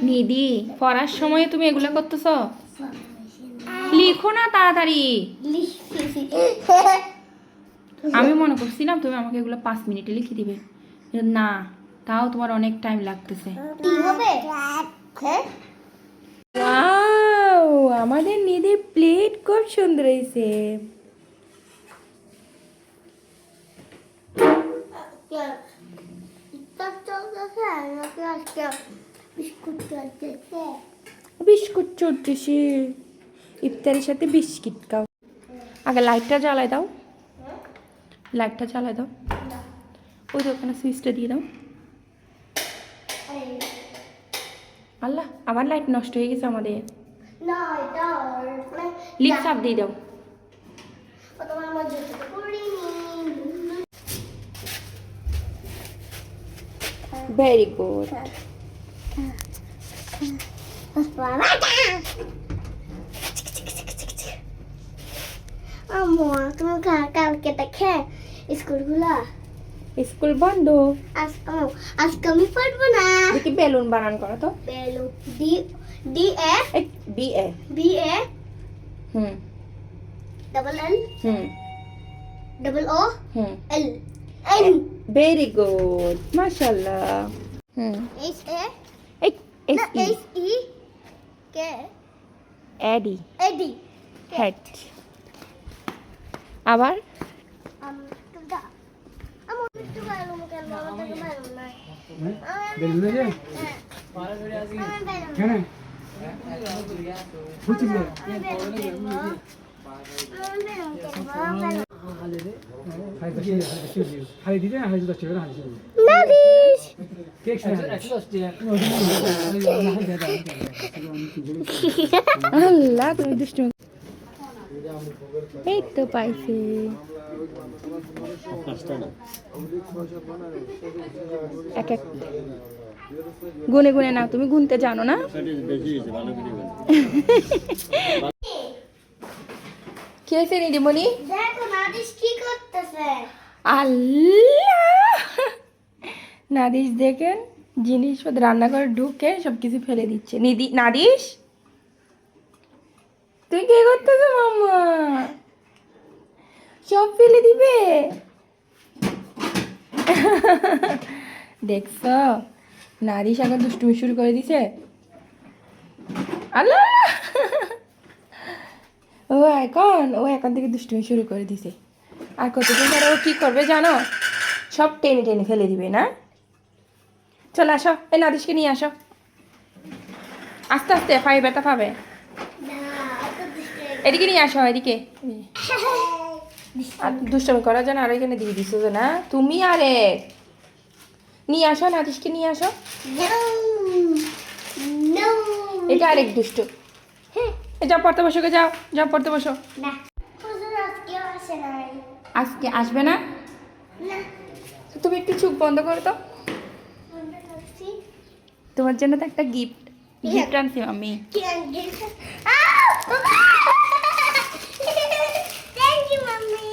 নিধি পড়ার সময় তুমি এগুলো করতেছ? লিখো না তাড়াতাড়ি। আমি মনে করছিলাম তুমি আমাকে এগুলো 5 মিনিটে লিখে দিবে, না তাও তোমার অনেক টাইম লাগতেছে। ওয়াও, আমাদের নিধির প্লেট খুব সুন্দর হয়েছে। বিস্কুট চড়তেছে, ইফতারের সাথে বিস্কিট খাও। আগে লাইটটা জ্বালায় দাও, লাইটটা জ্বালায় দাও, ওই তো ওখানে সুইচটা দিয়ে দাও। আল্লাহ, আমার লাইট নষ্ট হয়ে গেছে আমাদের। লিপ চাপ দিয়ে দাও। Very good. তুমি কালকে দেখে স্কুলগুলা স্কুল বন্ধ, আজকে আমি পড়বো না। দেখি বেলুন বানান করো তো। Balloon D D A B A B A hmm double L hmm double O hmm L N very good, মাশাআল্লাহ। Hmm H A S E H E K A D A D head. আবার টুডা আমার two balloon কেন বলো তো balloon নাই balloon আছে কেন বুঝছি না হাই দিতে হাই দিতে চলে হাই দিতে নাদিস কেক আল্লাহ, তুমি দুষ্টু। এই তো পাইছে। এক এক গুনে গুনে নাও, তুমি গুনতে জানো না? কি হয়েছে নিদিমণি? দেখো নাদিস কি করতেছে। আল্লাহ, নাদিস দেখেন জিনিসপত্র রান্নাঘরে ঢুকে সব কিছু ফেলে দিচ্ছে। নাদিস, তুই কে করতেছ? মাম্মা সব ফেলে দিবে। দেখছ, নাদিস এখন দুষ্টুমি শুরু করে দিছে। আল্লাহ, ও এখন থেকে দুষ্টুমি শুরু করে দিছে। আর কতদিন পরে ও কি করবে জানো? সব টেনে টেনে ফেলে দিবে না? চলে আসো, এই নাদিসকে নিয়ে আসো। আস্তে আস্তে পায়ে ব্যথা পাবে। এদিকে নিয়ে আসো, এদিকে। আর দুষ্টমি করার জন্য আর এখানে দিয়ে দিছো যে না তুমি। আরে নিয়ে আসো, নাদিসকে নিয়ে আসো। এটা আরেক দুষ্টু। যাও পড়তে বসো, যাও যাও পড়তে বসো। আজকে আসবে না? তুমি একটু চোখ বন্ধ করো তো। তোমার জন্য তো একটা গিফট আনছি আমি। Thank you, mommy.